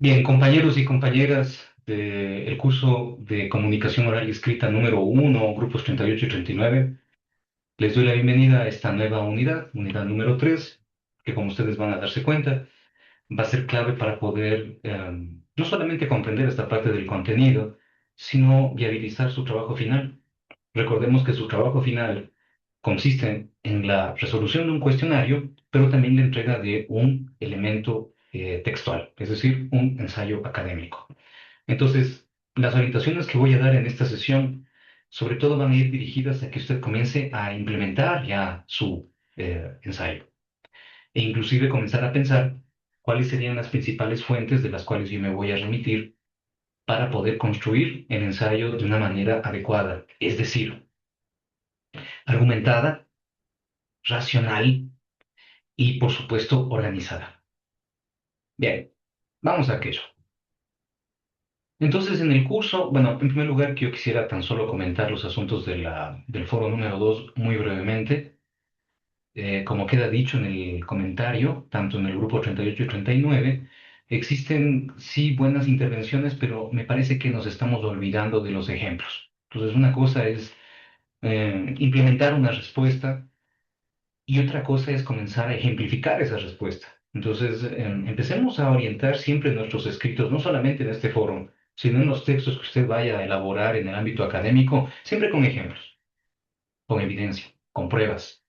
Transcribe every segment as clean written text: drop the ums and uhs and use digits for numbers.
Bien, compañeros y compañeras del curso de comunicación oral y escrita número 1, grupos 38 y 39, les doy la bienvenida a esta nueva unidad, unidad número 3, que como ustedes van a darse cuenta, va a ser clave para poder no solamente comprender esta parte del contenido, sino viabilizar su trabajo final. Recordemos que su trabajo final consiste en la resolución de un cuestionario, pero también la entrega de un elemento textual, es decir, un ensayo académico. Entonces, las orientaciones que voy a dar en esta sesión, sobre todo van a ir dirigidas a que usted comience a implementar ya su ensayo e inclusive comenzar a pensar cuáles serían las principales fuentes de las cuales yo me voy a remitir para poder construir el ensayo de una manera adecuada, es decir, argumentada, racional y, por supuesto, organizada. Bien, vamos a aquello. Entonces, en el curso, bueno, en primer lugar, que yo quisiera tan solo comentar los asuntos del foro número 2 muy brevemente. Como queda dicho en el comentario, tanto en el grupo 38 y 39, existen sí buenas intervenciones, pero me parece que nos estamos olvidando de los ejemplos. Entonces, una cosa es implementar una respuesta y otra cosa es comenzar a ejemplificar esa respuesta. Entonces, empecemos a orientar siempre nuestros escritos, no solamente en este foro, sino en los textos que usted vaya a elaborar en el ámbito académico, siempre con ejemplos, con evidencia, con pruebas.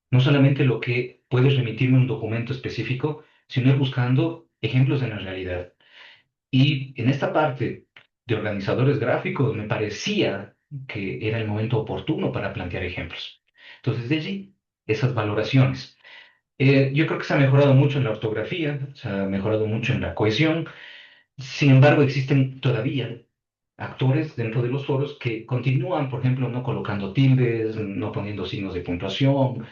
No solamente lo que puede remitirme un documento específico, sino ir buscando ejemplos en la realidad. Y en esta parte de organizadores gráficos me parecía que era el momento oportuno para plantear ejemplos. Entonces, de allí, esas valoraciones. Yo creo que se ha mejorado mucho en la ortografía, se ha mejorado mucho en la cohesión. Sin embargo, existen todavía actores dentro de los foros que continúan, por ejemplo, no colocando tildes, no poniendo signos de puntuación,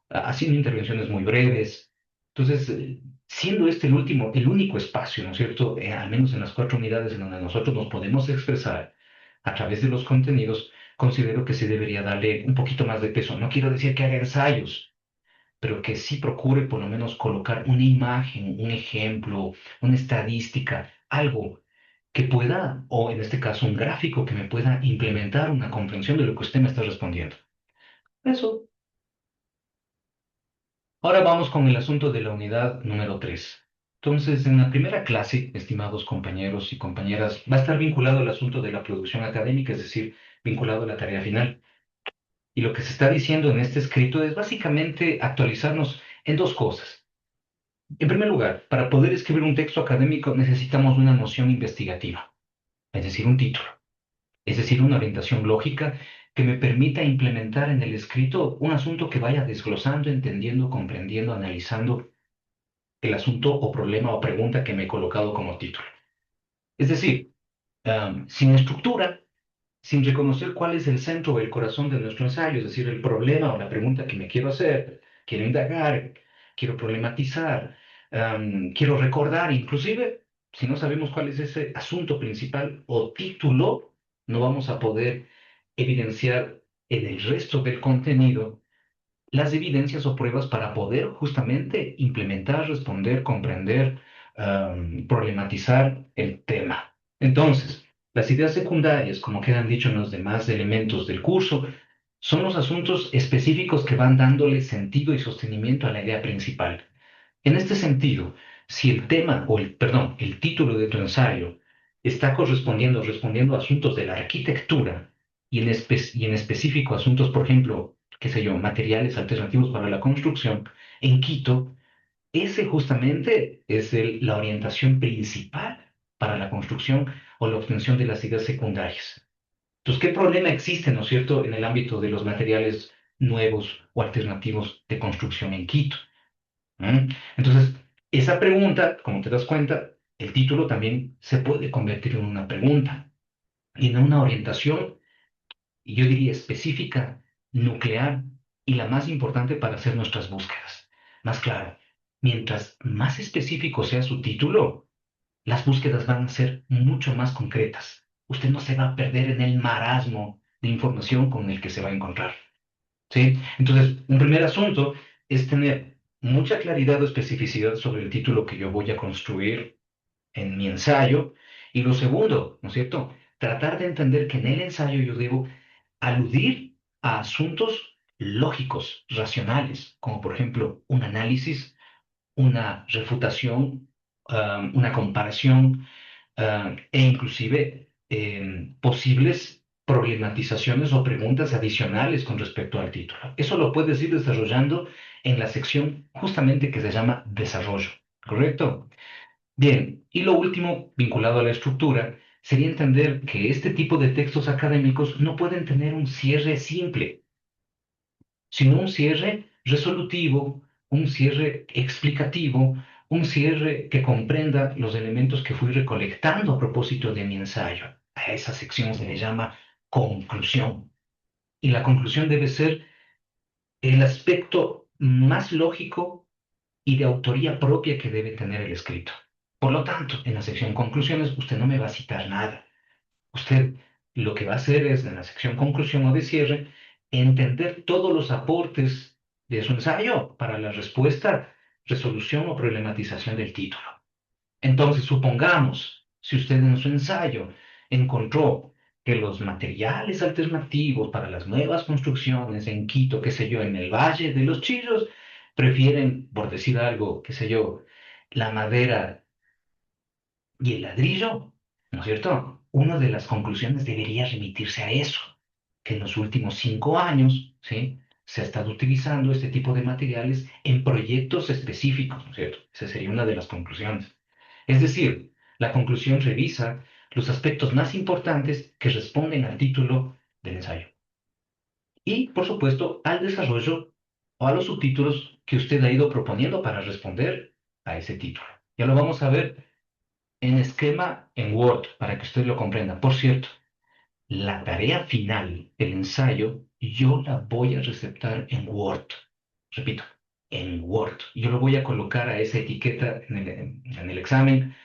haciendo intervenciones muy breves. Entonces, siendo este el único espacio, ¿no es cierto?, al menos en las 4 unidades en donde nosotros nos podemos expresar a través de los contenidos, considero que se debería darle un poquito más de peso. No quiero decir que haga ensayos, pero que sí procure por lo menos colocar una imagen, un ejemplo, una estadística, algo que pueda, o en este caso un gráfico que me pueda implementar una comprensión de lo que usted me está respondiendo. Eso. Ahora vamos con el asunto de la unidad número 3. Entonces, en la primera clase, estimados compañeros y compañeras, va a estar vinculado el asunto de la producción académica, es decir, vinculado a la tarea final. Y lo que se está diciendo en este escrito es básicamente actualizarnos en dos cosas. En primer lugar, para poder escribir un texto académico necesitamos una noción investigativa, es decir, un título, es decir, una orientación lógica que me permita implementar en el escrito un asunto que vaya desglosando, entendiendo, comprendiendo, analizando el asunto o problema o pregunta que me he colocado como título. Es decir, sin estructura, sin reconocer cuál es el centro o el corazón de nuestro ensayo, es decir, el problema o la pregunta que me quiero hacer, quiero indagar, quiero problematizar, quiero recordar, inclusive, si no sabemos cuál es ese asunto principal o título, no vamos a poder evidenciar en el resto del contenido las evidencias o pruebas para poder justamente implementar, responder, comprender, problematizar el tema. Entonces, las ideas secundarias, como quedan dicho en los demás elementos del curso, son los asuntos específicos que van dándole sentido y sostenimiento a la idea principal. En este sentido, si el tema o perdón, el título de tu ensayo está respondiendo a asuntos de la arquitectura y en específico asuntos, por ejemplo, qué sé yo, materiales alternativos para la construcción, en Quito, ese justamente es la orientación principal para la construcción o la obtención de las ideas secundarias. Entonces, ¿qué problema existe, no es cierto, en el ámbito de los materiales nuevos o alternativos de construcción en Quito? Entonces, esa pregunta, como te das cuenta, el título también se puede convertir en una pregunta y en una orientación, y yo diría específica, nuclear y la más importante para hacer nuestras búsquedas. Más claro, mientras más específico sea su título, las búsquedas van a ser mucho más concretas. Usted no se va a perder en el marasmo de información con el que se va a encontrar. ¿Sí? Entonces, un primer asunto es tener mucha claridad o especificidad sobre el título que yo voy a construir en mi ensayo. Y lo segundo, ¿no es cierto? Tratar de entender que en el ensayo yo debo aludir a asuntos lógicos, racionales, como por ejemplo un análisis, una refutación, una comparación, e inclusive posibles problematizaciones o preguntas adicionales con respecto al título. Eso lo puedes ir desarrollando en la sección justamente que se llama desarrollo, ¿correcto? Bien, y lo último, vinculado a la estructura, sería entender que este tipo de textos académicos no pueden tener un cierre simple, sino un cierre resolutivo, un cierre explicativo, un cierre que comprenda los elementos que fui recolectando a propósito de mi ensayo. A esa sección se le llama conclusión. Y la conclusión debe ser el aspecto más lógico y de autoría propia que debe tener el escrito. Por lo tanto, en la sección conclusiones usted no me va a citar nada. Usted lo que va a hacer es, en la sección conclusión o de cierre, entender todos los aportes de su ensayo para la respuesta, resolución o problematización del título. Entonces, supongamos, si usted en su ensayo encontró que los materiales alternativos para las nuevas construcciones en Quito, qué sé yo, en el Valle de los Chillos, prefieren, por decir algo, qué sé yo, la madera y el ladrillo, ¿no es cierto? Una de las conclusiones debería remitirse a eso, que en los últimos 5 años, ¿sí? Se ha estado utilizando este tipo de materiales en proyectos específicos, ¿no es cierto? Esa sería una de las conclusiones. Es decir, la conclusión revisa los aspectos más importantes que responden al título del ensayo. Y, por supuesto, al desarrollo o a los subtítulos que usted ha ido proponiendo para responder a ese título. Ya lo vamos a ver en esquema en Word para que usted lo comprenda. Por cierto, la tarea final, el ensayo, yo la voy a receptar en Word. Repito, en Word. Yo lo voy a colocar a esa etiqueta en el examen,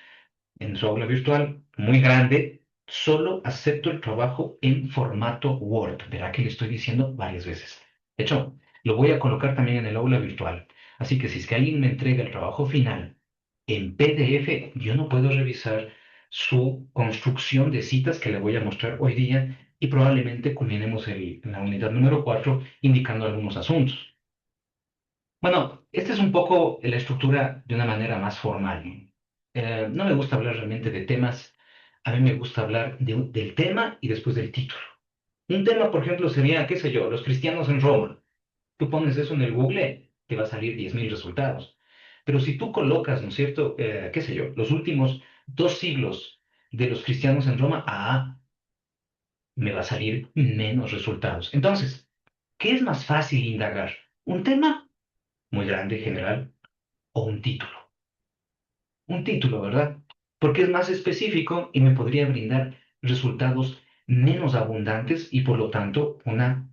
en su aula virtual, muy grande. Solo acepto el trabajo en formato Word. Verá que le estoy diciendo varias veces. De hecho, lo voy a colocar también en el aula virtual. Así que si es que alguien me entrega el trabajo final en PDF, yo no puedo revisar su construcción de citas que le voy a mostrar hoy día y probablemente culminemos en la unidad número 4 indicando algunos asuntos. Bueno, esta es un poco la estructura de una manera más formal, ¿no? No me gusta hablar realmente de temas, a mí me gusta hablar del tema y después del título. Un tema, por ejemplo, sería, qué sé yo, los cristianos en Roma. Tú pones eso en el Google, te va a salir 10.000 resultados. Pero si tú colocas, ¿no es cierto?, qué sé yo, los últimos 2 siglos de los cristianos en Roma, me va a salir menos resultados. Entonces, ¿qué es más fácil indagar? ¿Un tema muy grande, general, o un título? Un título, ¿verdad? Porque es más específico y me podría brindar resultados menos abundantes y por lo tanto una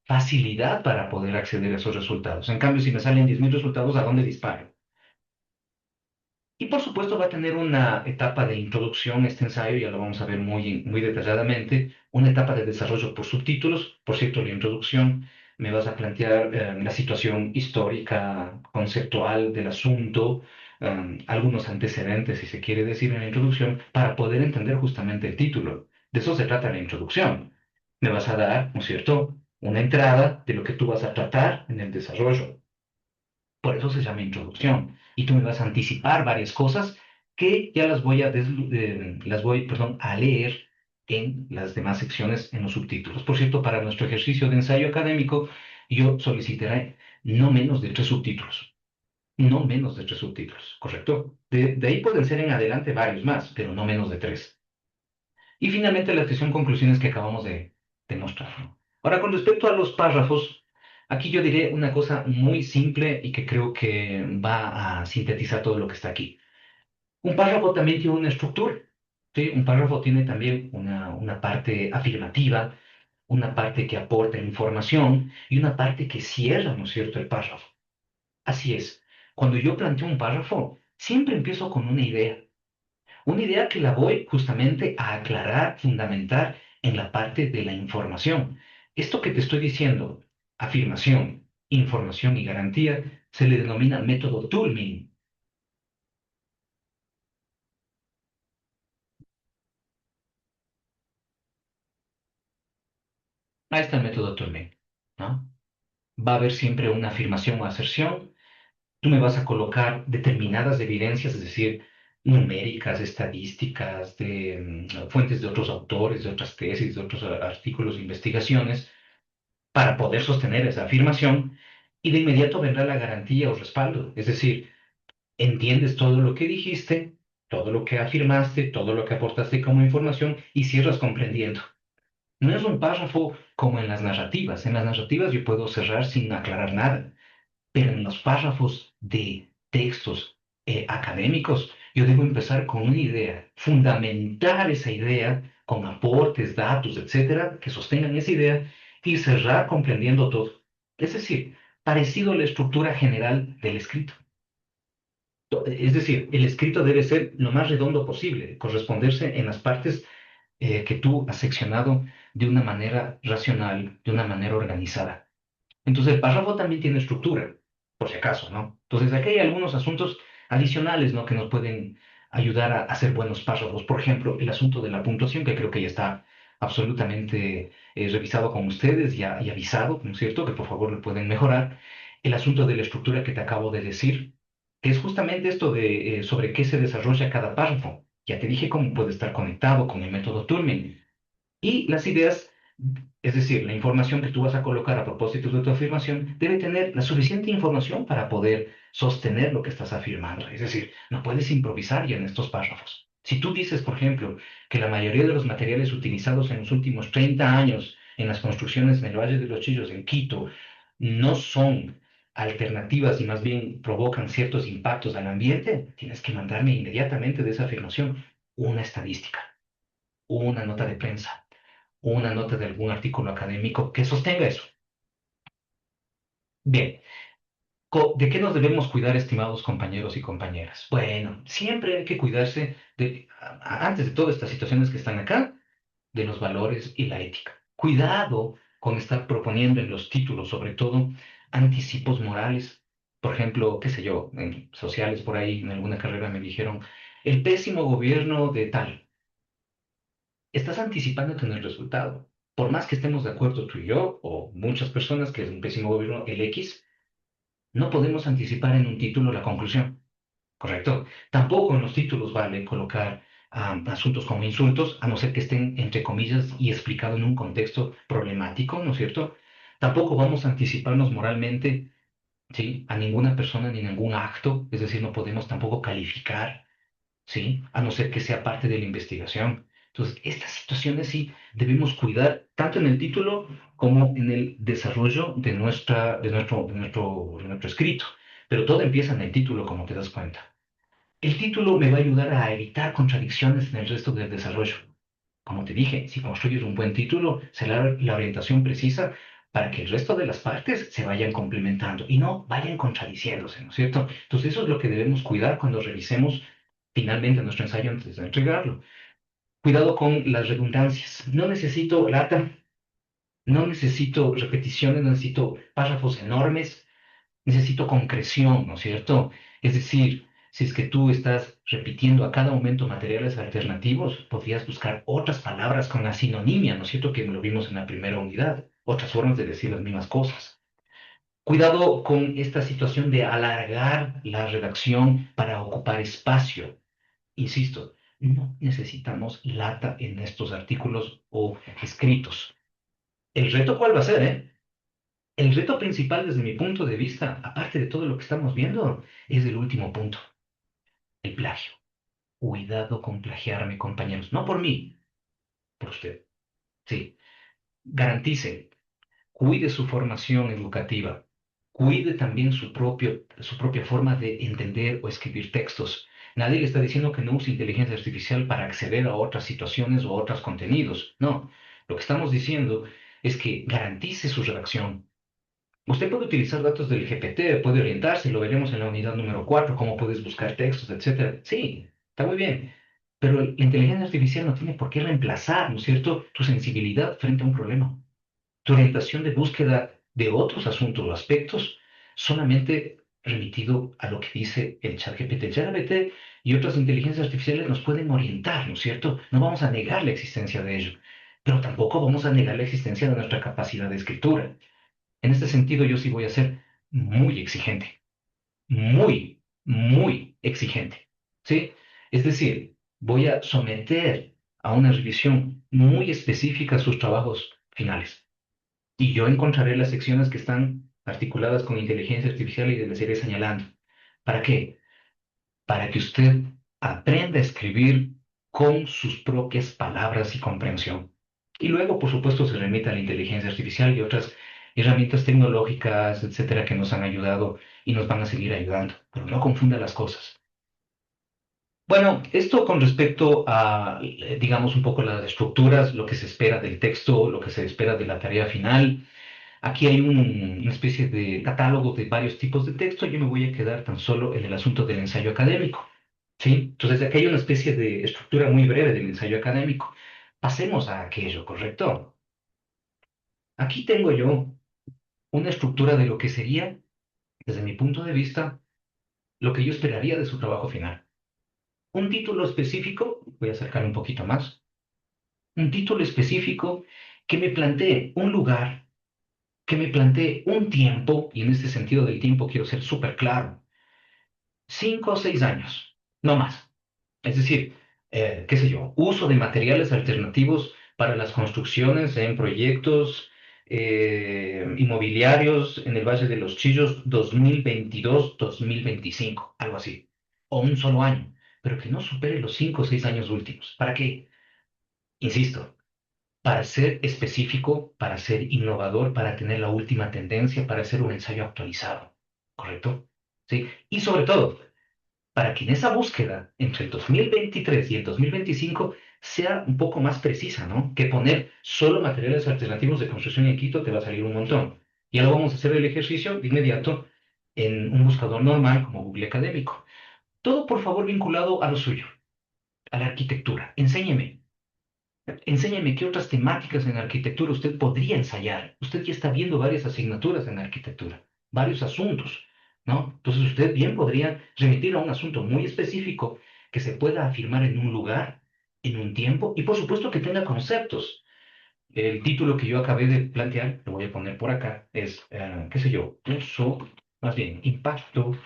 facilidad para poder acceder a esos resultados. En cambio, si me salen 10.000 resultados, ¿a dónde disparo? Y por supuesto va a tener una etapa de introducción, este ensayo, ya lo vamos a ver muy detalladamente, una etapa de desarrollo por subtítulos. Por cierto, la introducción me vas a plantear la situación histórica, conceptual del asunto, algunos antecedentes, si se quiere decir, en la introducción, para poder entender justamente el título. De eso se trata la introducción. Me vas a dar, ¿no es cierto?, una entrada de lo que tú vas a tratar en el desarrollo. Por eso se llama introducción. Y tú me vas a anticipar varias cosas que ya perdón, a leer en las demás secciones en los subtítulos. Por cierto, para nuestro ejercicio de ensayo académico, yo solicitaré no menos de 3 subtítulos. No menos de 3 subtítulos, ¿correcto? De ahí pueden ser en adelante varios más, pero no menos de 3. Y finalmente la sección conclusiones que acabamos de mostrar, ¿no? Ahora, con respecto a los párrafos, aquí yo diré una cosa muy simple y que creo que va a sintetizar todo lo que está aquí. Un párrafo también tiene una estructura, ¿sí? Un párrafo tiene también una parte afirmativa, una parte que aporta información y una parte que cierra, ¿no es cierto?, el párrafo. Así es. Cuando yo planteo un párrafo, siempre empiezo con una idea. Una idea que la voy justamente a aclarar, fundamentar en la parte de la información. Esto que te estoy diciendo, afirmación, información y garantía, se le denomina método Toulmin. Ahí está el método Tourné, ¿no? Va a haber siempre una afirmación o aserción. Tú me vas a colocar determinadas evidencias, es decir, numéricas, estadísticas, de fuentes de otros autores, de otras tesis, de otros artículos, investigaciones, para poder sostener esa afirmación. Y de inmediato vendrá la garantía o respaldo. Es decir, entiendes todo lo que dijiste, todo lo que afirmaste, todo lo que aportaste como información y cierras comprendiendo. No es un párrafo como en las narrativas. En las narrativas yo puedo cerrar sin aclarar nada, pero en los párrafos de textos académicos yo debo empezar con una idea, fundamentar esa idea con aportes, datos, etcétera, que sostengan esa idea y cerrar comprendiendo todo. Es decir, parecido a la estructura general del escrito. Es decir, el escrito debe ser lo más redondo posible, corresponderse en las partes que tú has seccionado de una manera racional, de una manera organizada. Entonces, el párrafo también tiene estructura, por si acaso, ¿no? Entonces, aquí hay algunos asuntos adicionales, ¿no? Que nos pueden ayudar a hacer buenos párrafos. Por ejemplo, el asunto de la puntuación, que creo que ya está absolutamente revisado con ustedes y avisado, ¿no es cierto? Que por favor lo pueden mejorar. El asunto de la estructura que te acabo de decir, que es justamente esto de sobre qué se desarrolla cada párrafo. Ya te dije cómo puede estar conectado con el método Turing. Y las ideas, es decir, la información que tú vas a colocar a propósito de tu afirmación, debe tener la suficiente información para poder sostener lo que estás afirmando. Es decir, no puedes improvisar ya en estos párrafos. Si tú dices, por ejemplo, que la mayoría de los materiales utilizados en los últimos 30 años en las construcciones en el Valle de los Chillos, en Quito, no son alternativas y más bien provocan ciertos impactos al ambiente, tienes que mandarme inmediatamente de esa afirmación una estadística, una nota de prensa, una nota de algún artículo académico que sostenga eso. Bien, ¿de qué nos debemos cuidar, estimados compañeros y compañeras? Bueno, siempre hay que cuidarse de, antes de todas estas situaciones que están acá, de los valores y la ética. Cuidado con estar proponiendo en los títulos, sobre todo, anticipos morales. Por ejemplo, qué sé yo, en sociales por ahí, en alguna carrera me dijeron, el pésimo gobierno de tal. Estás anticipándote en el resultado. Por más que estemos de acuerdo tú y yo, o muchas personas, que es un pésimo gobierno, el X, no podemos anticipar en un título la conclusión, ¿correcto? Tampoco en los títulos vale colocar asuntos como insultos, a no ser que estén entre comillas y explicado en un contexto problemático, ¿no es cierto? Tampoco vamos a anticiparnos moralmente, ¿sí? A ninguna persona ni ningún acto, es decir, no podemos tampoco calificar, ¿sí? A no ser que sea parte de la investigación. Entonces, estas situaciones sí debemos cuidar tanto en el título como en el desarrollo de nuestro escrito. Pero todo empieza en el título, como te das cuenta. El título me va a ayudar a evitar contradicciones en el resto del desarrollo. Como te dije, si construyes un buen título, será la orientación precisa para que el resto de las partes se vayan complementando y no vayan contradiciéndose, ¿no es cierto? Entonces eso es lo que debemos cuidar cuando revisemos finalmente nuestro ensayo antes de entregarlo. Cuidado con las redundancias. No necesito lata, no necesito repeticiones, no necesito párrafos enormes. Necesito concreción, ¿no es cierto? Es decir, si es que tú estás repitiendo a cada momento materiales alternativos, podrías buscar otras palabras con la sinonimia, ¿no es cierto? Que lo vimos en la primera unidad, otras formas de decir las mismas cosas. Cuidado con esta situación de alargar la redacción para ocupar espacio. Insisto, no necesitamos lata en estos artículos o escritos. ¿El reto cuál va a ser, El reto principal desde mi punto de vista, aparte de todo lo que estamos viendo, es el último punto, el plagio. Cuidado con plagiarme, compañeros. No por mí, por usted. Sí. Garantice, cuide su formación educativa. Cuide también su propia forma de entender o escribir textos. Nadie le está diciendo que no use inteligencia artificial para acceder a otras situaciones o a otros contenidos. No. Lo que estamos diciendo es que garantice su redacción. Usted puede utilizar datos del GPT, puede orientarse, lo veremos en la unidad número 4, cómo puedes buscar textos, etcétera. Sí, está muy bien. Pero la inteligencia artificial no tiene por qué reemplazar, ¿no es cierto?, tu sensibilidad frente a un problema. Tu orientación de búsqueda de otros asuntos o aspectos solamente remitido a lo que dice el chat GPT. El chat GPT y otras inteligencias artificiales nos pueden orientar, ¿no es cierto? No vamos a negar la existencia de ello. pero tampoco vamos a negar la existencia de nuestra capacidad de escritura. En este sentido, yo sí voy a ser muy exigente, muy exigente, ¿sí? Es decir, voy a someter a una revisión muy específica sus trabajos finales. Y yo encontraré las secciones que están articuladas con inteligencia artificial y les iré señalando. ¿Para qué? Para que usted aprenda a escribir con sus propias palabras y comprensión. Y luego, por supuesto, se remite a la inteligencia artificial y otras herramientas tecnológicas, etcétera, que nos han ayudado y nos van a seguir ayudando. Pero no confunda las cosas. Bueno, esto con respecto a, digamos, un poco las estructuras, lo que se espera del texto, lo que se espera de la tarea final. Aquí hay una especie de catálogo de varios tipos de texto. Yo me voy a quedar tan solo en el asunto del ensayo académico. ¿Sí? Entonces, aquí hay una especie de estructura muy breve del ensayo académico. Pasemos a aquello, ¿correcto? Aquí tengo yo una estructura de lo que sería, desde mi punto de vista, lo que yo esperaría de su trabajo final. Un título específico, voy a acercar un poquito más, un título específico que me plantee un lugar, que me plantee un tiempo, y en este sentido del tiempo quiero ser súper claro, 5 o 6 años, no más. Es decir, qué sé yo, uso de materiales alternativos para las construcciones en proyectos inmobiliarios en el Valle de los Chillos 2022-2025, algo así. O un solo año, pero que no supere los 5 o 6 años últimos. ¿Para qué? Insisto, para ser específico, para ser innovador, para tener la última tendencia, para hacer un ensayo actualizado. ¿Correcto? ¿Sí? Y sobre todo, para que en esa búsqueda entre el 2023 y el 2025 sea un poco más precisa, ¿no? Que poner solo materiales alternativos de construcción en Quito te va a salir un montón. Ya lo vamos a hacer el ejercicio de inmediato en un buscador normal como Google Académico. Todo, por favor, vinculado a lo suyo, a la arquitectura. Enséñeme qué otras temáticas en arquitectura usted podría ensayar. Usted ya está viendo varias asignaturas en arquitectura, varios asuntos, ¿no? Entonces usted bien podría remitir a un asunto muy específico que se pueda afirmar en un lugar, en un tiempo y por supuesto que tenga conceptos. El título que yo acabé de plantear, lo voy a poner por acá, es, qué sé yo, uso, más bien, impacto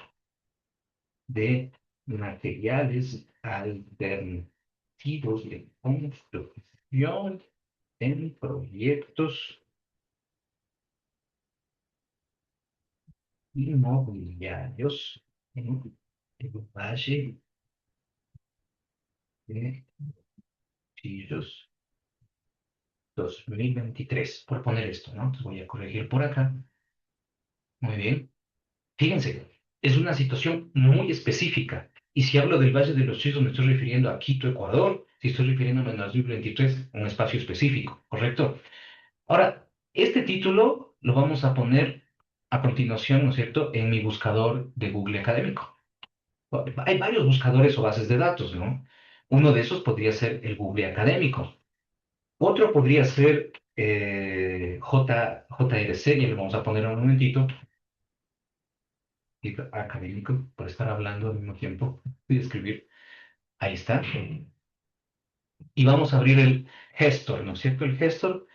de materiales alternativos de construcción en proyectos inmobiliarios en el Valle de Chillos 2023, por poner esto, ¿no? Entonces voy a corregir por acá. Muy bien. Fíjense, es una situación muy específica. Y si hablo del Valle de los Chillos, me estoy refiriendo a Quito, Ecuador. Si estoy refiriéndome a 2023, un espacio específico, ¿correcto? Ahora, este título lo vamos a poner a continuación, ¿no es cierto?, en mi buscador de Google Académico. Hay varios buscadores o bases de datos, ¿no? Uno de esos podría ser el Google Académico. Otro podría ser JRC, ya lo vamos a poner en un momentito, académico, por estar hablando al mismo tiempo y escribir. Ahí está. Y vamos a abrir el gestor, ¿no es cierto? El gestor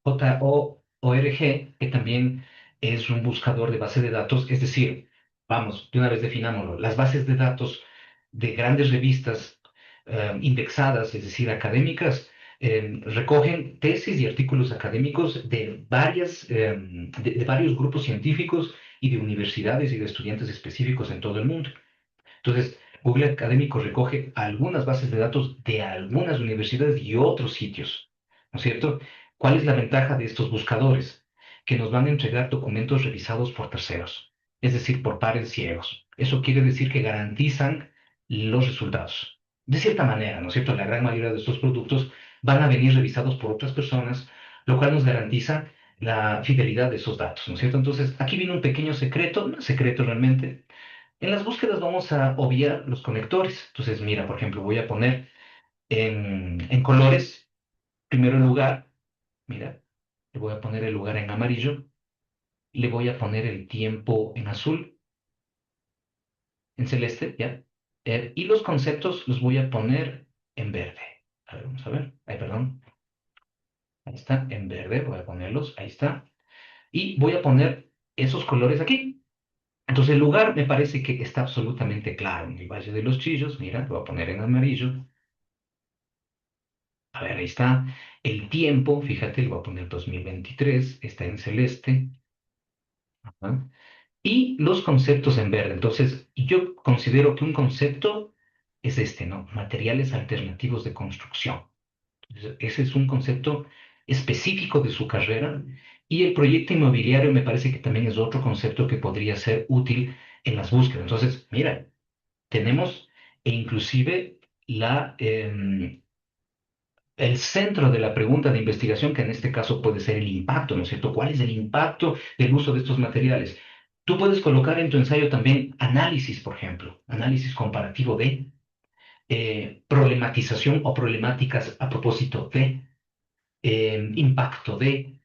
JORG, que también es un buscador de base de datos, es decir, vamos, de una vez definámoslo, las bases de datos de grandes revistas indexadas, es decir, académicas, recogen tesis y artículos académicos de de varios grupos científicos y de universidades y de estudiantes específicos en todo el mundo. Entonces, Google Académico recoge algunas bases de datos de algunas universidades y otros sitios, ¿no es cierto? ¿Cuál es la ventaja de estos buscadores? Que nos van a entregar documentos revisados por terceros, es decir, por pares ciegos. Eso quiere decir que garantizan los resultados. De cierta manera, ¿no es cierto? La gran mayoría de estos productos van a venir revisados por otras personas, lo cual nos garantiza la fidelidad de esos datos, ¿no es cierto? Entonces, aquí viene un pequeño secreto, no es secreto realmente, en las búsquedas vamos a obviar los conectores. Entonces, mira, por ejemplo, voy a poner en colores, primero el lugar, mira, le voy a poner el lugar en amarillo, le voy a poner el tiempo en azul, en celeste, ¿ya? Y los conceptos los voy a poner en verde. A ver, vamos a ver. Ay, perdón. Ahí está, en verde, voy a ponerlos, ahí está. Y voy a poner esos colores aquí. Entonces el lugar me parece que está absolutamente claro. En el Valle de los Chillos, mira, lo voy a poner en amarillo. A ver, ahí está. El tiempo, fíjate, lo voy a poner 2023, está en celeste. Ajá. Y los conceptos en verde. Entonces, yo considero que un concepto es este, ¿no? Materiales alternativos de construcción. Entonces, ese es un concepto específico de su carrera. Y el proyecto inmobiliario me parece que también es otro concepto que podría ser útil en las búsquedas. Entonces, mira, tenemos e inclusive el centro de la pregunta de investigación, que en este caso puede ser el impacto, ¿no es cierto? ¿Cuál es el impacto del uso de estos materiales? Tú puedes colocar en tu ensayo también análisis, por ejemplo, análisis comparativo de problematización o problemáticas a propósito de impacto de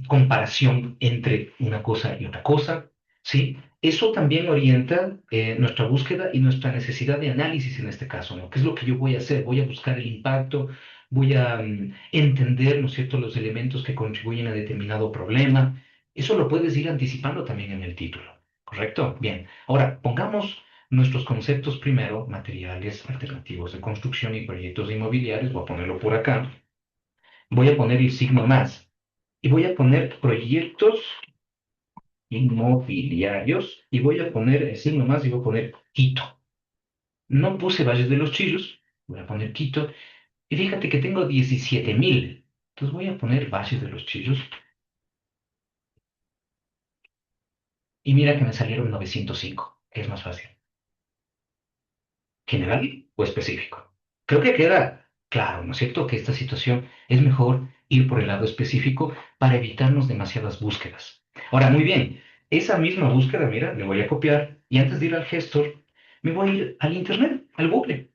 comparación entre una cosa y otra cosa, ¿sí? Eso también orienta nuestra búsqueda y nuestra necesidad de análisis en este caso, ¿no? ¿Qué es lo que yo voy a hacer? Voy a buscar el impacto, voy a entender, ¿no es cierto?, los elementos que contribuyen a determinado problema. Eso lo puedes ir anticipando también en el título, ¿correcto? Bien, ahora pongamos nuestros conceptos primero, materiales alternativos de construcción y proyectos inmobiliarios, voy a ponerlo por acá. Voy a poner el signo más y voy a poner proyectos inmobiliarios y voy a poner el signo más y voy a poner Quito. No puse Valles de los Chillos, voy a poner Quito y fíjate que tengo 17.000. Entonces voy a poner Valles de los Chillos y mira que me salieron 905, que es más fácil. ¿General o específico? Creo que queda claro, ¿no es cierto?, que esta situación es mejor ir por el lado específico para evitarnos demasiadas búsquedas. Ahora, muy bien, esa misma búsqueda, mira, le voy a copiar y antes de ir al gestor, me voy a ir al Internet, al Google,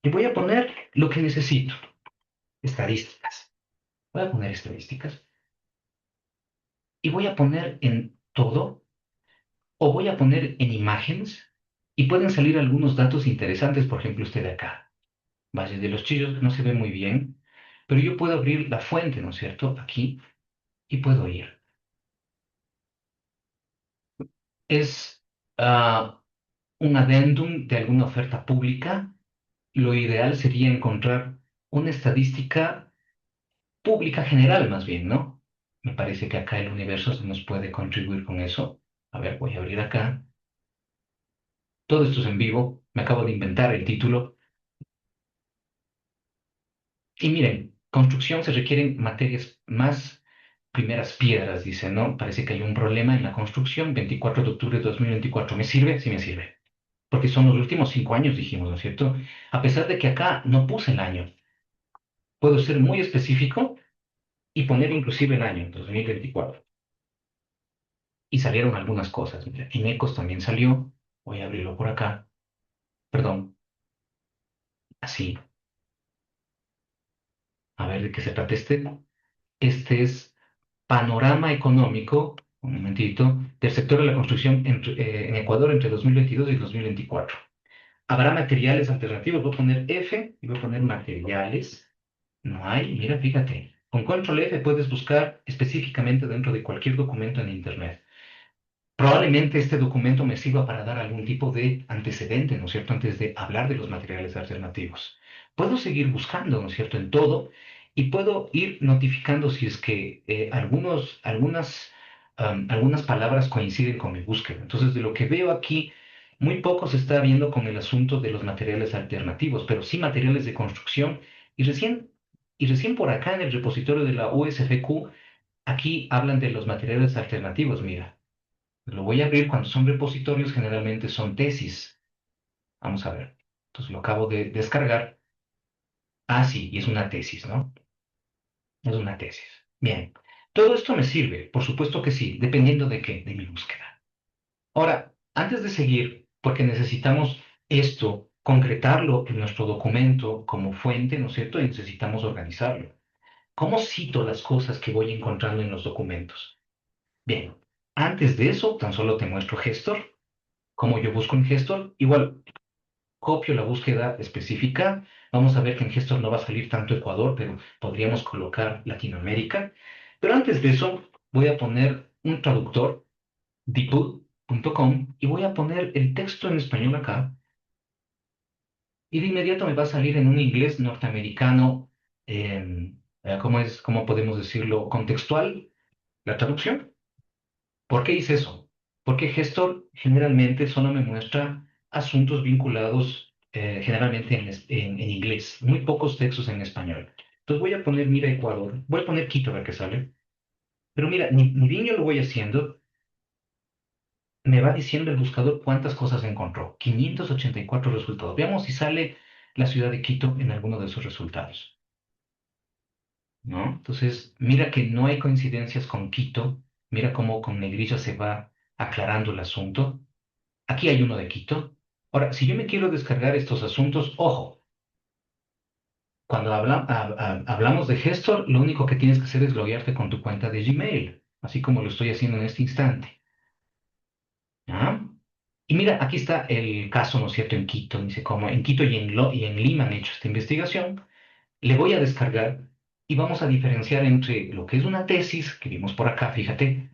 y voy a poner lo que necesito, estadísticas. Voy a poner estadísticas y voy a poner en todo o voy a poner en imágenes y pueden salir algunos datos interesantes, por ejemplo, este de acá. Valle de los Chillos, no se ve muy bien, pero yo puedo abrir la fuente, ¿no es cierto? Aquí y puedo ir. Es un adendum de alguna oferta pública. Lo ideal sería encontrar una estadística pública general, más bien, ¿no? Me parece que acá el universo se nos puede contribuir con eso. A ver, voy a abrir acá. Todo esto es en vivo. Me acabo de inventar el título. Y miren, construcción se requieren materias más primeras piedras, dice, ¿no? Parece que hay un problema en la construcción, 24 de octubre de 2024. ¿Me sirve? Sí me sirve. Porque son los últimos 5 años, dijimos, ¿no es cierto? A pesar de que acá no puse el año, puedo ser muy específico y poner inclusive el año, 2024. Y salieron algunas cosas. Mira, en Ecos también salió. Voy a abrirlo por acá. Perdón, así. A ver de qué se trata este. Este es panorama económico, un momentito, del sector de la construcción en Ecuador entre 2022 y 2024. ¿Habrá materiales alternativos? Voy a poner F y voy a poner materiales. No hay, mira, fíjate. Con control F puedes buscar específicamente dentro de cualquier documento en Internet. Probablemente este documento me sirva para dar algún tipo de antecedente, ¿no es cierto?, antes de hablar de los materiales alternativos. Puedo seguir buscando, ¿no es cierto?, en todo y puedo ir notificando si es que algunas palabras coinciden con mi búsqueda. Entonces, de lo que veo aquí, muy poco se está viendo con el asunto de los materiales alternativos, pero sí materiales de construcción. Y recién por acá en el repositorio de la USFQ, aquí hablan de los materiales alternativos, mira. Lo voy a abrir cuando son repositorios, generalmente son tesis. Vamos a ver. Entonces lo acabo de descargar. Ah, sí, y es una tesis, ¿no? Es una tesis. Bien. Todo esto me sirve, por supuesto que sí, dependiendo de qué, de mi búsqueda. Ahora, antes de seguir, porque necesitamos esto, concretarlo en nuestro documento como fuente, ¿no es cierto? Y necesitamos organizarlo. ¿Cómo cito las cosas que voy encontrando en los documentos? Bien, antes de eso, tan solo te muestro Gestor. Como yo busco en Gestor, igual copio la búsqueda específica. Vamos a ver que en Gestor no va a salir tanto Ecuador, pero podríamos colocar Latinoamérica. Pero antes de eso, voy a poner un traductor, dipul.com, y voy a poner el texto en español acá. Y de inmediato me va a salir en un inglés norteamericano, ¿cómo podemos decirlo? Contextual, la traducción. ¿Por qué hice eso? Porque Gestor generalmente solo me muestra asuntos vinculados generalmente en inglés, muy pocos textos en español. Entonces voy a poner, mira, Ecuador, voy a poner Quito a ver qué sale. Pero mira, ni bien yo lo voy haciendo, me va diciendo el buscador cuántas cosas encontró. 584 resultados. Veamos si sale la ciudad de Quito en alguno de esos resultados, ¿no? Entonces, mira que no hay coincidencias con Quito. Mira cómo con negrilla se va aclarando el asunto. Aquí hay uno de Quito. Ahora, si yo me quiero descargar estos asuntos, ojo, cuando hablamos de Gestor, lo único que tienes que hacer es loguearte con tu cuenta de Gmail, así como lo estoy haciendo en este instante. ¿Ya? Y mira, aquí está el caso, ¿no es cierto?, en Quito. Dice cómo en Quito y en Lima han hecho esta investigación. Le voy a descargar y vamos a diferenciar entre lo que es una tesis, que vimos por acá, fíjate,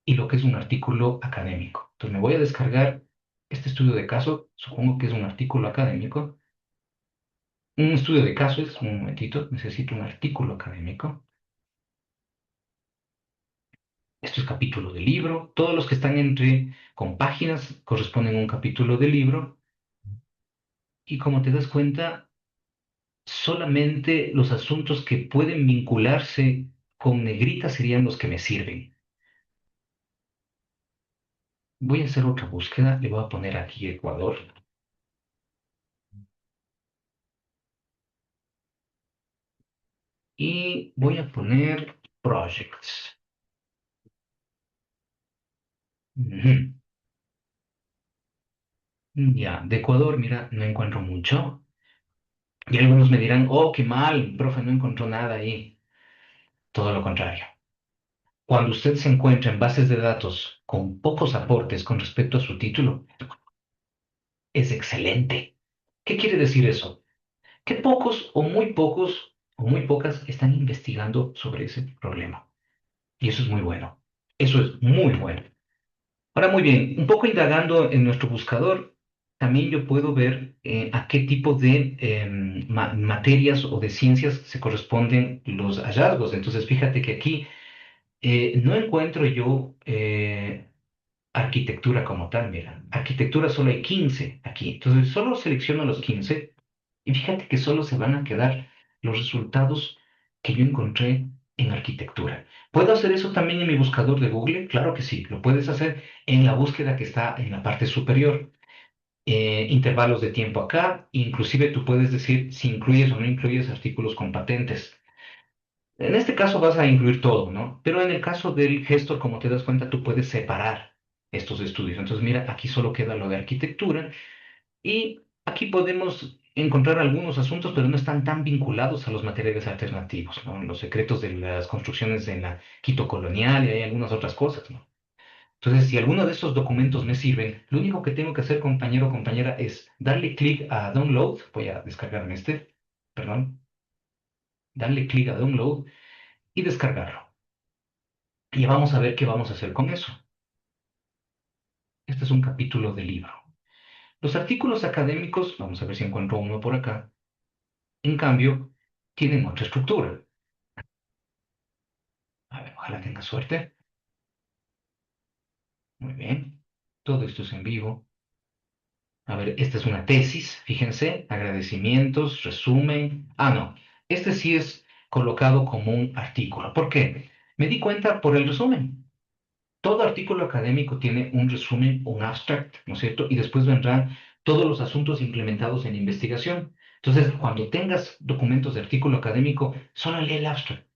y lo que es un artículo académico. Entonces me voy a descargar este estudio de caso, supongo que es un artículo académico. Un estudio de caso es, un momentito, necesito un artículo académico. Esto es capítulo de libro. Todos los que están entre con páginas corresponden a un capítulo de libro. Y como te das cuenta, solamente los asuntos que pueden vincularse con negrita serían los que me sirven. Voy a hacer otra búsqueda. Le voy a poner aquí Ecuador. Y voy a poner projects. Ujú. Ya, de Ecuador, mira, no encuentro mucho. Y algunos me dirán, oh, qué mal, profe, no encontró nada ahí. Todo lo contrario. Cuando usted se encuentra en bases de datos con pocos aportes con respecto a su título, es excelente. ¿Qué quiere decir eso? Que pocos o muy pocas están investigando sobre ese problema. Y eso es muy bueno. Eso es muy bueno. Ahora, muy bien, un poco indagando en nuestro buscador, también yo puedo ver a qué tipo de materias o de ciencias se corresponden los hallazgos. Entonces, fíjate que aquí no encuentro yo arquitectura como tal, mira. Arquitectura solo hay 15 aquí. Entonces, solo selecciono los 15 y fíjate que solo se van a quedar los resultados que yo encontré en arquitectura. ¿Puedo hacer eso también en mi buscador de Google? Claro que sí, lo puedes hacer en la búsqueda que está en la parte superior. Intervalos de tiempo acá, inclusive tú puedes decir si incluyes o no incluyes artículos con patentes. En este caso vas a incluir todo, ¿no? Pero en el caso del gestor, como te das cuenta, tú puedes separar estos estudios. Entonces, mira, aquí solo queda lo de arquitectura y aquí podemos encontrar algunos asuntos, pero no están tan vinculados a los materiales alternativos, ¿no? Los secretos de las construcciones en la Quito colonial y hay algunas otras cosas, ¿no? Entonces, si alguno de estos documentos me sirven, lo único que tengo que hacer, compañero o compañera, es darle clic a Download. Voy a descargarme este, perdón, darle clic a Download y descargarlo. Y vamos a ver qué vamos a hacer con eso. Este es un capítulo del libro. Los artículos académicos, vamos a ver si encuentro uno por acá, en cambio, tienen otra estructura. A ver, ojalá tenga suerte. Muy bien. Todo esto es en vivo. A ver, esta es una tesis, fíjense, agradecimientos, resumen. Ah, no, este sí es colocado como un artículo. ¿Por qué? Me di cuenta por el resumen. Todo artículo académico tiene un resumen, un abstract, ¿no es cierto? Y después vendrán todos los asuntos implementados en investigación. Entonces, cuando tengas documentos de artículo académico, solo lee el abstract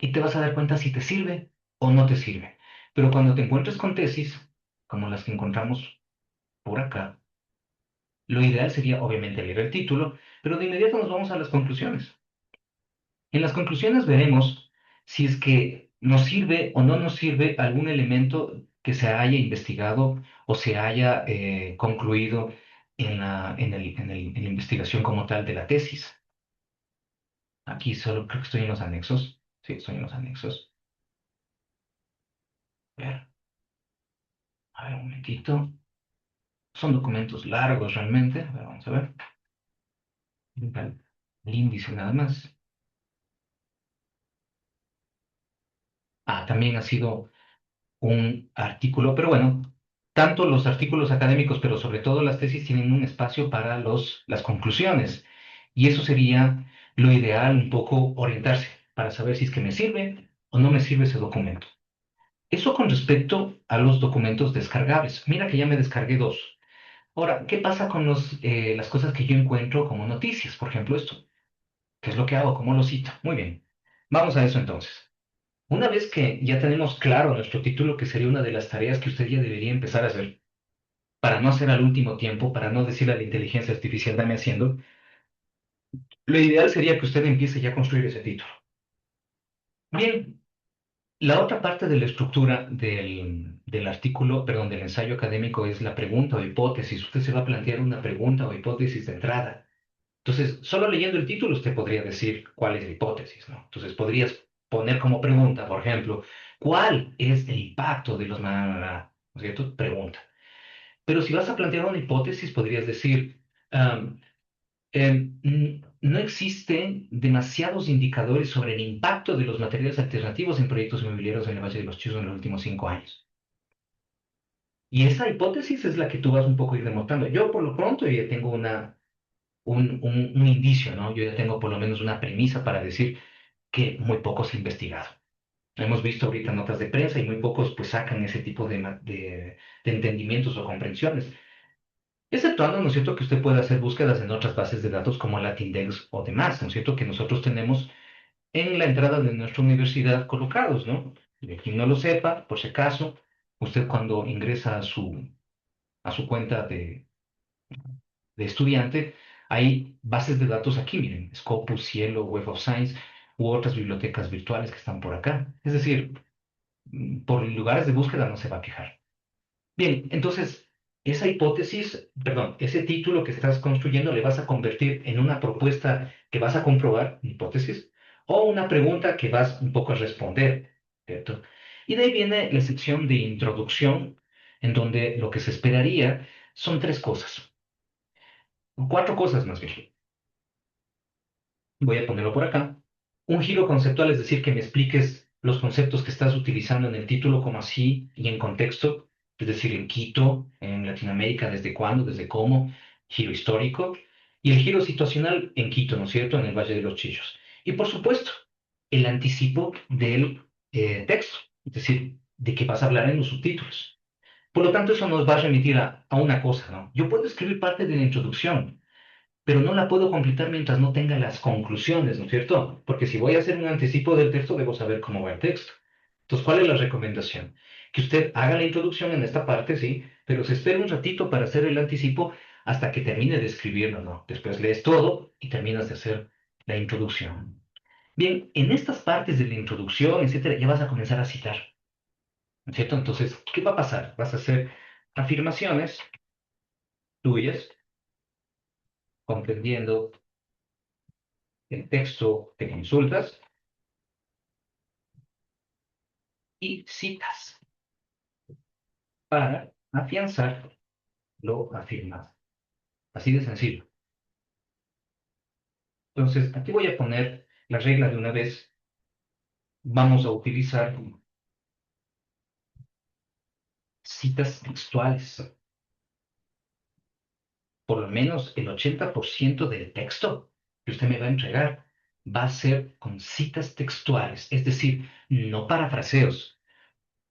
y te vas a dar cuenta si te sirve o no te sirve. Pero cuando te encuentres con tesis, como las que encontramos por acá, lo ideal sería obviamente leer el título, pero de inmediato nos vamos a las conclusiones. En las conclusiones veremos si es que nos sirve o no nos sirve algún elemento que se haya investigado o se haya concluido en la investigación como tal de la tesis. Aquí solo creo que estoy en los anexos. Sí, estoy en los anexos. A ver, un momentito. Son documentos largos realmente. A ver, vamos a ver. Vale, el índice nada más. También ha sido un artículo, pero bueno, tanto los artículos académicos, pero sobre todo las tesis tienen un espacio para las conclusiones. Y eso sería lo ideal, un poco orientarse para saber si es que me sirve o no me sirve ese documento. Eso con respecto a los documentos descargables. Mira que ya me descargué dos. Ahora, ¿qué pasa con las cosas que yo encuentro como noticias? Por ejemplo, esto. ¿Qué es lo que hago? ¿Cómo lo cito? Muy bien. Vamos a eso entonces. Una vez que ya tenemos claro nuestro título, que sería una de las tareas que usted ya debería empezar a hacer, para no hacer al último tiempo, para no decirle a la inteligencia artificial, dame haciendo, lo ideal sería que usted empiece ya a construir ese título. Bien, la otra parte de la estructura del artículo, perdón, del ensayo académico es la pregunta o hipótesis. Usted se va a plantear una pregunta o hipótesis de entrada. Entonces, solo leyendo el título usted podría decir cuál es la hipótesis, ¿no? Entonces, podrías poner como pregunta, por ejemplo, ¿cuál es el impacto de los... ¿No es cierto? Pregunta. Pero si vas a plantear una hipótesis, podrías decir, no existen demasiados indicadores sobre el impacto de los materiales alternativos en proyectos inmobiliarios en el Valle de los Chillos en los últimos 5 años. Y esa hipótesis es la que tú vas un poco a ir demostrando. Yo, por lo pronto, ya tengo un indicio, ¿no? Yo ya tengo por lo menos una premisa para decir que muy poco se ha investigado. Hemos visto ahorita notas de prensa y muy pocos pues sacan ese tipo de entendimientos o comprensiones. Exceptuando, ¿no es cierto?, que usted puede hacer búsquedas en otras bases de datos como Latindex o demás, ¿no es cierto?, que nosotros tenemos en la entrada de nuestra universidad colocados, ¿no? Y quien no lo sepa, por si acaso, usted cuando ingresa a su cuenta de estudiante, hay bases de datos aquí, miren, Scopus, Cielo, Web of Science u otras bibliotecas virtuales que están por acá. Es decir, por lugares de búsqueda no se va a quejar. Bien, entonces, esa hipótesis, perdón, ese título que estás construyendo le vas a convertir en una propuesta que vas a comprobar, hipótesis, o una pregunta que vas un poco a responder, ¿cierto? Y de ahí viene la sección de introducción, en donde lo que se esperaría son tres cosas, cuatro cosas más bien. Voy a ponerlo por acá. Un giro conceptual, es decir, que me expliques los conceptos que estás utilizando en el título, como así y en contexto, es decir, en Quito, en Latinoamérica, desde cuándo, desde cómo, giro histórico, y el giro situacional en Quito, ¿no es cierto?, en el Valle de los Chillos. Y por supuesto, el anticipo del texto, es decir, de qué vas a hablar en los subtítulos. Por lo tanto, eso nos va a remitir a una cosa, ¿no? Yo puedo escribir parte de la introducción, pero no la puedo completar mientras no tenga las conclusiones, ¿no es cierto? Porque si voy a hacer un anticipo del texto, debo saber cómo va el texto. Entonces, ¿cuál es la recomendación? Que usted haga la introducción en esta parte, sí, pero se espere un ratito para hacer el anticipo hasta que termine de escribirlo, ¿no? Después lees todo y terminas de hacer la introducción. Bien, en estas partes de la introducción, etcétera, ya vas a comenzar a citar, ¿no es cierto? Entonces, ¿qué va a pasar? Vas a hacer afirmaciones tuyas, comprendiendo el texto que consultas y citas para afianzar lo afirmado. Así de sencillo. Entonces, aquí voy a poner la regla de una vez. Vamos a utilizar citas textuales. Por lo menos el 80% del texto que usted me va a entregar va a ser con citas textuales, es decir, no parafraseos.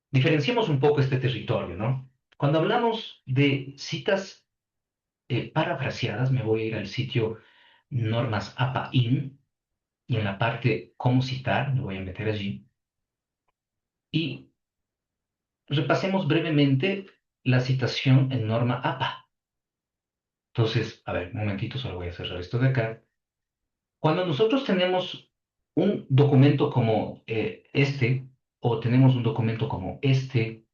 Diferenciemos un poco este territorio, ¿no? Cuando hablamos de citas parafraseadas, me voy a ir al sitio Normas APA-IN y en la parte cómo citar, me voy a meter allí y repasemos brevemente la citación en norma APA. Entonces, a ver, un momentito, solo voy a cerrar esto de acá. Cuando nosotros tenemos un documento como este, o tenemos un documento como este,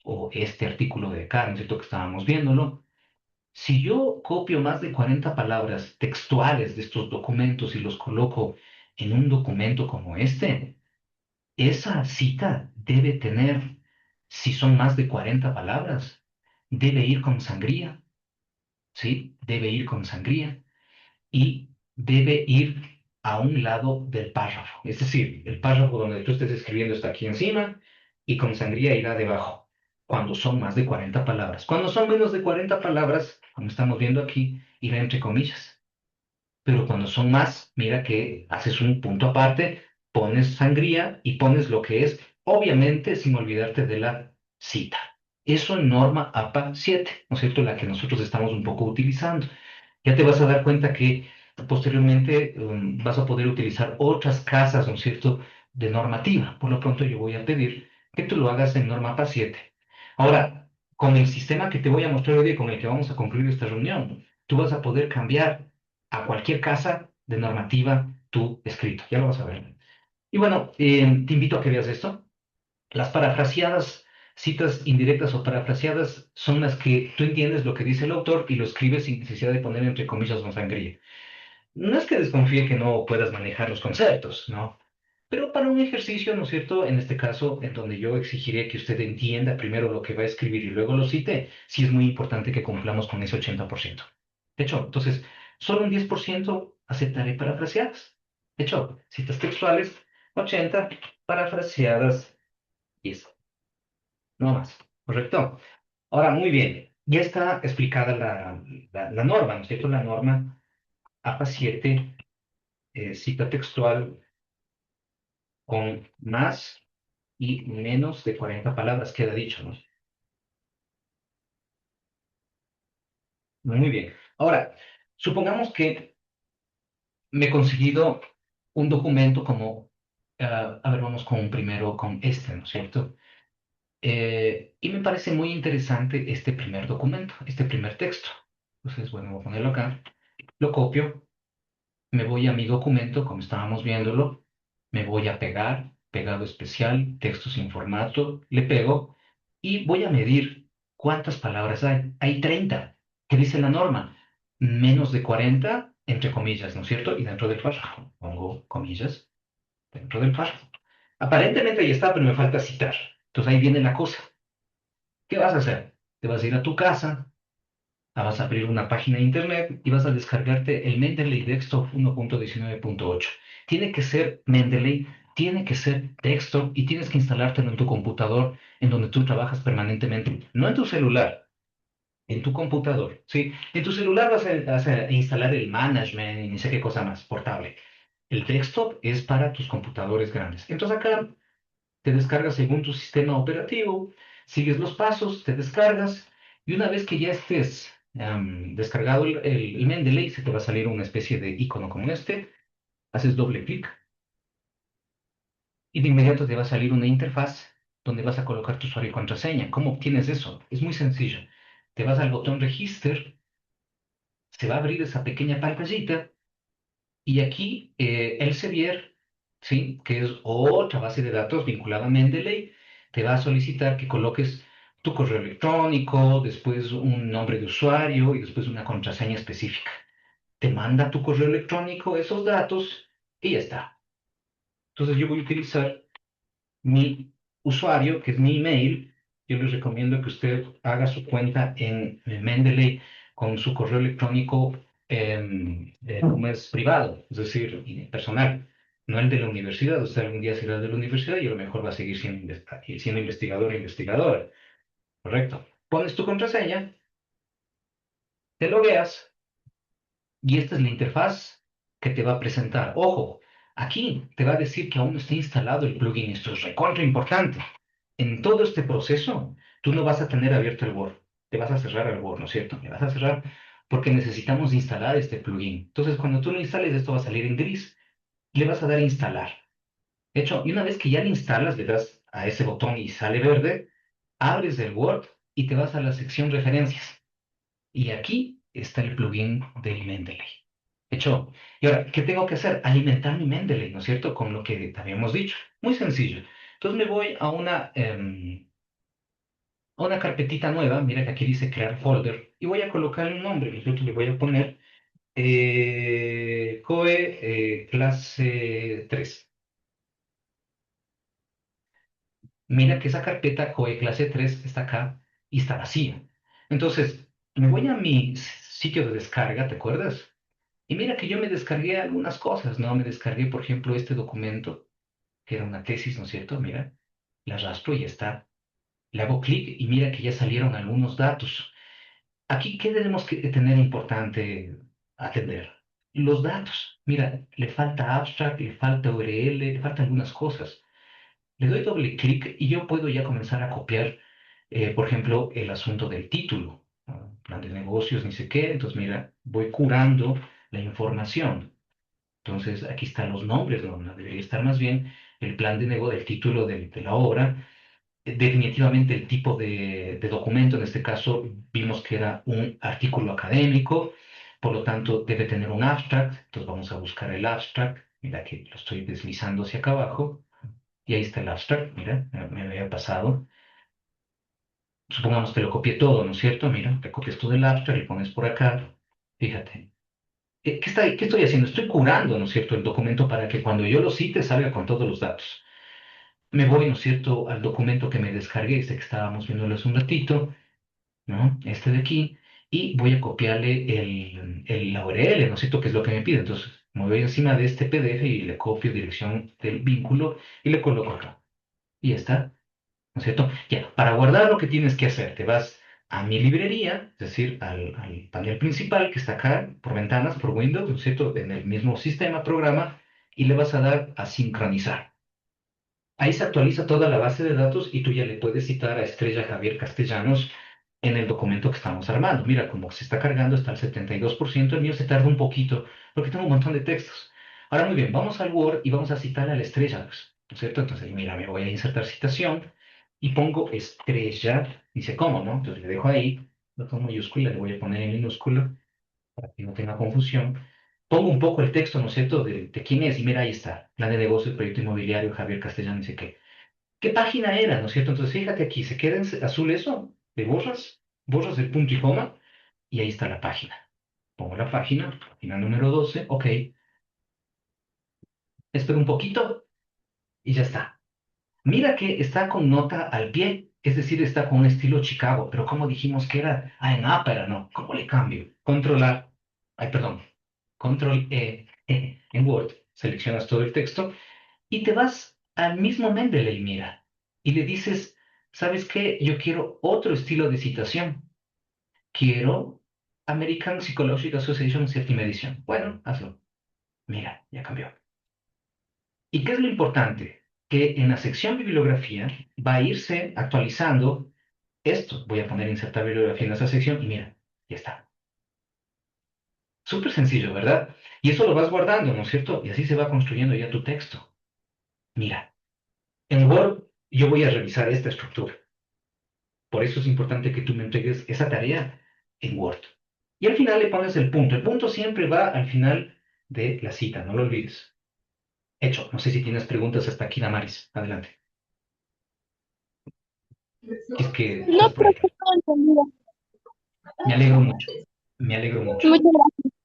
o este artículo de acá, ¿no es cierto?, que estábamos viéndolo, Si yo copio más de 40 palabras textuales de estos documentos y los coloco en un documento como este, esa cita debe tener, si son más de 40 palabras, debe ir con sangría, ¿sí? Debe ir con sangría y debe ir a un lado del párrafo. Es decir, el párrafo donde tú estés escribiendo está aquí encima y con sangría irá debajo, cuando son más de 40 palabras. Cuando son menos de 40 palabras, como estamos viendo aquí, irá entre comillas. Pero cuando son más, mira que haces un punto aparte, pones sangría y pones lo que es, obviamente sin olvidarte de la cita. Eso en norma APA 7, ¿no es cierto? La que nosotros estamos un poco utilizando. Ya te vas a dar cuenta que posteriormente vas a poder utilizar otras casas, ¿no es cierto?, de normativa. Por lo pronto yo voy a pedir que tú lo hagas en norma APA 7. Ahora, con el sistema que te voy a mostrar hoy día, con el que vamos a concluir esta reunión, tú vas a poder cambiar a cualquier casa de normativa tu escrito. Ya lo vas a ver. Y bueno, te invito a que veas esto. Las parafraseadas, citas indirectas o parafraseadas son las que tú entiendes lo que dice el autor y lo escribes sin necesidad de poner entre comillas con sangría. No es que desconfíe que no puedas manejar los conceptos, ¿no? Pero para un ejercicio, ¿no es cierto? En este caso, en donde yo exigiría que usted entienda primero lo que va a escribir y luego lo cite, sí es muy importante que cumplamos con ese 80%. De hecho, entonces, solo un 10% aceptaré parafraseadas. De hecho, citas textuales, 80, parafraseadas, 10. No más. ¿Correcto? Ahora, muy bien. Ya está explicada la norma, ¿no es cierto? La norma APA 7, cita textual con más y menos de 40 palabras, queda dicho, ¿no? Muy bien. Ahora, supongamos que me he conseguido un documento como, a ver, vamos con primero con este, ¿no es cierto? Y me parece muy interesante este primer documento, este primer texto. Entonces, bueno, voy a ponerlo acá, lo copio, me voy a mi documento, como estábamos viéndolo, me voy a pegar, pegado especial, texto sin formato, le pego y voy a medir cuántas palabras hay. Hay 30. ¿Qué dice la norma? Menos de 40 entre comillas, ¿no es cierto? Y dentro del párrafo, pongo comillas dentro del párrafo. Aparentemente ahí está, pero me falta citar. Entonces ahí viene la cosa. ¿Qué vas a hacer? Te vas a ir a tu casa, vas a abrir una página de internet y vas a descargarte el Mendeley Desktop 1.19.8. Tiene que ser Mendeley, tiene que ser desktop y tienes que instalártelo en tu computador en donde tú trabajas permanentemente, no en tu celular, en tu computador, ¿sí? En tu celular vas a instalar el management y ni sé qué cosa más, portable. El desktop es para tus computadores grandes. Entonces acá te descargas según tu sistema operativo, sigues los pasos, te descargas y una vez que ya estés descargado el Mendeley, se te va a salir una especie de icono como este, haces doble clic y de inmediato te va a salir una interfaz donde vas a colocar tu usuario y contraseña. ¿Cómo obtienes eso? Es muy sencillo. Te vas al botón Register, se va a abrir esa pequeña pantallita y aquí Elsevier, ¿sí? Que es otra base de datos vinculada a Mendeley, te va a solicitar que coloques tu correo electrónico, después un nombre de usuario y después una contraseña específica. Te manda tu correo electrónico esos datos y ya está. Entonces yo voy a utilizar mi usuario, que es mi email. Yo les recomiendo que usted haga su cuenta en Mendeley con su correo electrónico como es privado, es decir, personal, no el de la universidad. Usted algún día será el de la universidad y a lo mejor va a seguir siendo investigador o investigadora. Correcto. Pones tu contraseña, te logueas y esta es la interfaz que te va a presentar. Ojo, aquí te va a decir que aún no está instalado el plugin. Esto es recontra importante. En todo este proceso, tú no vas a tener abierto el Word. Te vas a cerrar el Word, ¿no es cierto? Te vas a cerrar porque necesitamos instalar este plugin. Entonces, cuando tú lo instales, esto va a salir en gris. Le vas a dar a instalar. De hecho, y una vez que ya lo instalas, le das a ese botón y sale verde, abres el Word y te vas a la sección referencias. Y aquí está el plugin del Mendeley. Hecho, y ahora, ¿qué tengo que hacer? Alimentar mi Mendeley, ¿no es cierto? Con lo que te habíamos dicho. Muy sencillo. Entonces me voy a una a una carpetita nueva, mira que aquí dice crear folder, y voy a colocarle un nombre, yo le voy a poner COE clase 3. Mira que esa carpeta COE clase 3 está acá y está vacía. Entonces, me voy a mi sitio de descarga, ¿te acuerdas? Y mira que yo me descargué algunas cosas, ¿no? Me descargué, por ejemplo, este documento, que era una tesis, ¿no es cierto? Mira, la arrastro y ya está. Le hago clic y mira que ya salieron algunos datos. Aquí, ¿qué tenemos que tener importante atender? Los datos. Mira, le falta abstract, le falta URL, le faltan algunas cosas. Le doy doble clic y yo puedo ya comenzar a copiar, por ejemplo, el asunto del título, ¿no? Plan de negocios, ni sé qué. Entonces, mira, voy curando la información. Entonces, aquí están los nombres, ¿no? No debería estar más bien el plan de negocio, el título de la obra, definitivamente el tipo de documento, en este caso vimos que era un artículo académico, por lo tanto debe tener un abstract, entonces vamos a buscar el abstract, mira que lo estoy deslizando hacia acá abajo, y ahí está el abstract, mira, me había pasado. Supongamos que lo copié todo, ¿no es cierto? Mira, te copias todo el abstract, le pones por acá, fíjate. ¿Qué estoy haciendo? Estoy curando, ¿no es cierto?, el documento para que cuando yo lo cite salga con todos los datos. Me voy, ¿no es cierto?, al documento que me descargué, este que estábamos viéndolo hace un ratito, ¿no? Este de aquí, y voy a copiarle la URL, ¿no es cierto?, que es lo que me pide. Entonces, me voy encima de este PDF y le copio dirección del vínculo y le coloco acá. Y ya está, ¿no es cierto? Ya, para guardar lo que tienes que hacer, te vas a mi librería, es decir, al panel principal que está acá, por ventanas, por Windows, ¿no es cierto?, en el mismo sistema, programa, y le vas a dar a sincronizar. Ahí se actualiza toda la base de datos y tú ya le puedes citar a Estrella Javier Castellanos en el documento que estamos armando. Mira, como se está cargando, está al 72%, el mío se tarda un poquito porque tengo un montón de textos. Ahora, muy bien, vamos al Word y vamos a citar a la estrella, pues, ¿no es cierto? Entonces, mira, me voy a insertar citación y pongo estrella, dice cómo, ¿no? Entonces le dejo ahí, lo tomo mayúscula, le voy a poner en minúscula para que no tenga confusión. Pongo un poco el texto, ¿no es cierto?, de quién es, y mira, ahí está, plan de negocio, proyecto inmobiliario, Javier Castellano, dice qué. ¿Qué página era, no es cierto? Entonces, fíjate aquí, se queda en azul eso, de borras el punto y coma, y ahí está la página. Pongo la página número 12, ok, espero un poquito y ya está. Mira que está con nota al pie, es decir, está con un estilo Chicago, pero como dijimos que era, en Opera, ¿no? ¿Cómo le cambio? Control A, ay, perdón, Control E, en Word, seleccionas todo el texto y te vas al mismo Mendeley, mira, y le dices, ¿sabes qué? Yo quiero otro estilo de citación. Quiero American Psychological Association séptima edición. Bueno, hazlo. Mira, ya cambió. ¿Y qué es lo importante? Que en la sección bibliografía va a irse actualizando esto. Voy a poner insertar bibliografía en esa sección y mira, ya está. Súper sencillo, ¿verdad? Y eso lo vas guardando, ¿no es cierto? Y así se va construyendo ya tu texto. Mira, en Word yo voy a revisar esta estructura. Por eso es importante que tú me entregues esa tarea en Word. Y al final le pones el punto. El punto siempre va al final de la cita, no lo olvides. Hecho, no sé si tienes preguntas hasta aquí, Damaris. Adelante. Es que No, estás por pero ahí. sí todo entendido. Me alegro mucho. Me alegro mucho. Muchas gracias.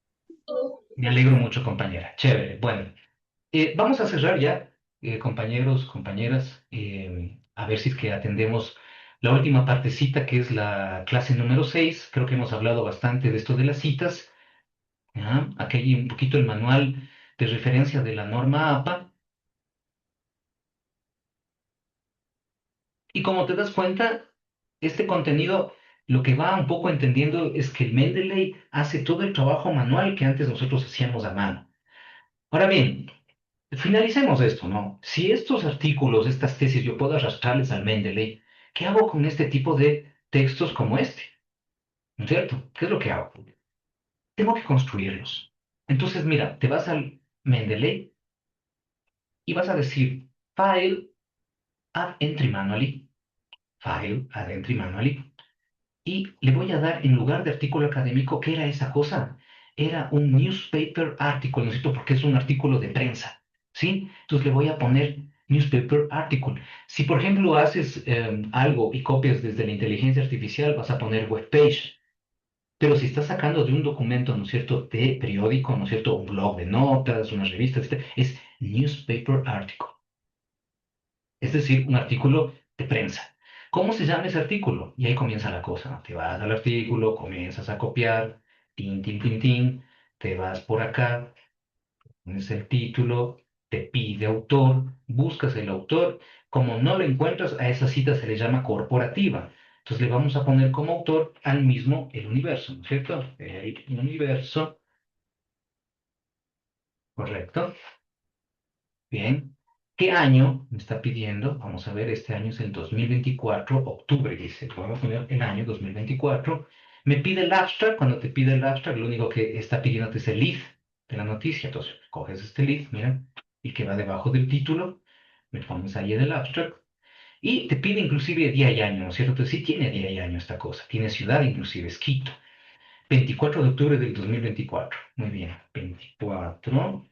Me alegro mucho, compañera. Chévere. Bueno, vamos a cerrar ya, compañeros, compañeras. A ver si es que atendemos la última partecita, que es la clase número 6. Creo que hemos hablado bastante de esto de las citas. ¿Ya? Aquí hay un poquito el manual de referencia de la norma APA. Y como te das cuenta, este contenido lo que va un poco entendiendo es que el Mendeley hace todo el trabajo manual que antes nosotros hacíamos a mano. Ahora bien, finalicemos esto, ¿no? Si estos artículos, estas tesis, yo puedo arrastrarles al Mendeley, ¿qué hago con este tipo de textos como este? ¿No es cierto? ¿Qué es lo que hago? Tengo que construirlos. Entonces, mira, te vas al Mendeley y vas a decir File, Add Entry Manually, File, Add Entry Manually, y le voy a dar en lugar de artículo académico, ¿qué era esa cosa? Era un newspaper article, ¿no es cierto? Porque es un artículo de prensa, ¿sí? Entonces le voy a poner Newspaper article. Si, por ejemplo, haces algo y copias desde la inteligencia artificial, vas a poner web page. Pero si estás sacando de un documento, ¿no es cierto?, de periódico, ¿no es cierto?, un blog de notas, una revista, etcétera, es newspaper article. Es decir, un artículo de prensa. ¿Cómo se llama ese artículo? Y ahí comienza la cosa, ¿no? Te vas al artículo, comienzas a copiar, tin, tin, tin, tin, te vas por acá, pones el título, te pide autor, buscas el autor. Como no lo encuentras, a esa cita se le llama corporativa. Entonces le vamos a poner como autor al mismo el universo, ¿no es cierto? El universo, correcto. Bien. ¿Qué año me está pidiendo? Vamos a ver, este año es el 2024, octubre, dice. Vamos a poner el año 2024. Me pide el abstract. Cuando te pide el abstract, lo único que está pidiéndote es el lead de la noticia. Entonces, coges este lead, mira, y que va debajo del título. Me pones ahí en el abstract. Y te pide inclusive día y año, ¿no es cierto? Entonces, sí tiene día y año esta cosa. Tiene ciudad, inclusive, es Quito. 24 de octubre del 2024. Muy bien. 24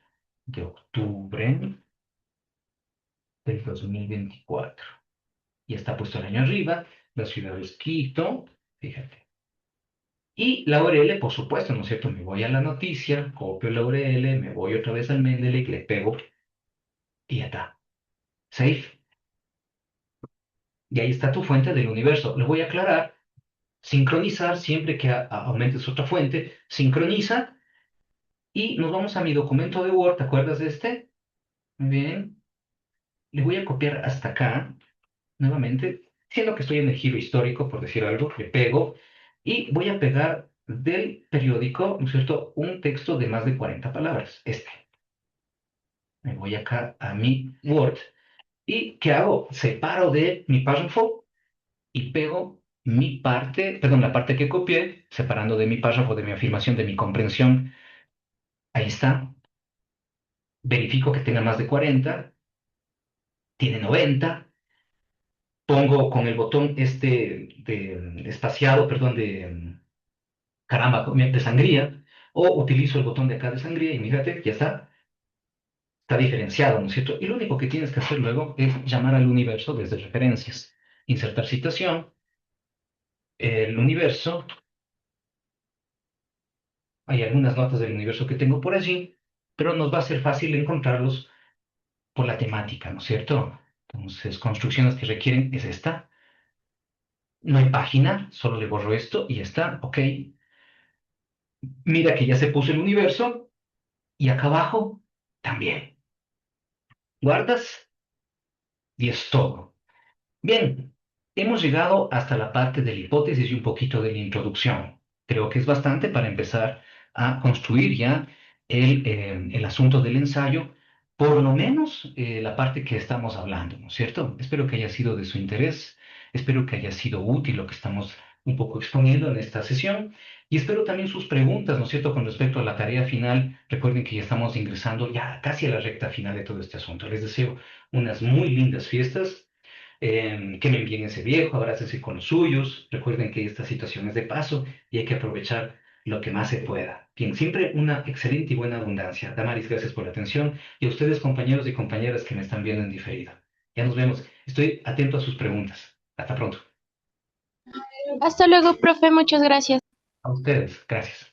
de octubre del 2024. Y está puesto el año arriba, la ciudad es Quito, fíjate. Y la URL, por supuesto, ¿no es cierto? Me voy a la noticia, copio la URL, me voy otra vez al Mendeley, le pego y ya está. Save. Y ahí está tu fuente del universo. Lo voy a aclarar. Sincronizar siempre que aumentes otra fuente. Sincroniza y nos vamos a mi documento de Word. ¿Te acuerdas de este? Muy bien. Le voy a copiar hasta acá. Nuevamente, siendo que estoy en el giro histórico, por decir algo, le pego y voy a pegar del periódico, ¿no es cierto?, un texto de más de 40 palabras. Este. Me voy acá a mi Word y ¿qué hago? Separo de mi párrafo y pego mi parte, perdón, la parte que copié, separando de mi párrafo, de mi afirmación, de mi comprensión. Ahí está. Verifico que tenga más de 40, tiene 90. Pongo con el botón este de espaciado, perdón, de caramba, de sangría, o utilizo el botón de acá de sangría y mírate, ya está diferenciado, ¿no es cierto? Y lo único que tienes que hacer luego es llamar al universo desde referencias, insertar citación, el universo, hay algunas notas del universo que tengo por allí, pero nos va a ser fácil encontrarlos por la temática, ¿no es cierto? Entonces, construcciones que requieren es esta. No hay página, solo le borro esto y ya está, ok. Mira que ya se puso el universo y acá abajo también. Guardas y es todo. Bien, hemos llegado hasta la parte de la hipótesis y un poquito de la introducción. Creo que es bastante para empezar a construir ya el asunto del ensayo, por lo menos la parte que estamos hablando, ¿no es cierto? Espero que haya sido de su interés, espero que haya sido útil lo que estamos un poco exponiendo en esta sesión y espero también sus preguntas, ¿no es cierto?, con respecto a la tarea final. Recuerden que ya estamos ingresando ya casi a la recta final de todo este asunto. Les deseo unas muy lindas fiestas, que me envíen ese viejo, abrácense con los suyos. Recuerden que esta situación es de paso y hay que aprovechar lo que más se pueda. Bien, siempre una excelente y buena abundancia. Damaris, gracias por la atención y a ustedes, compañeros y compañeras que me están viendo en diferido. Ya nos vemos. Estoy atento a sus preguntas. Hasta pronto. Hasta luego, profe, muchas gracias. A ustedes, gracias.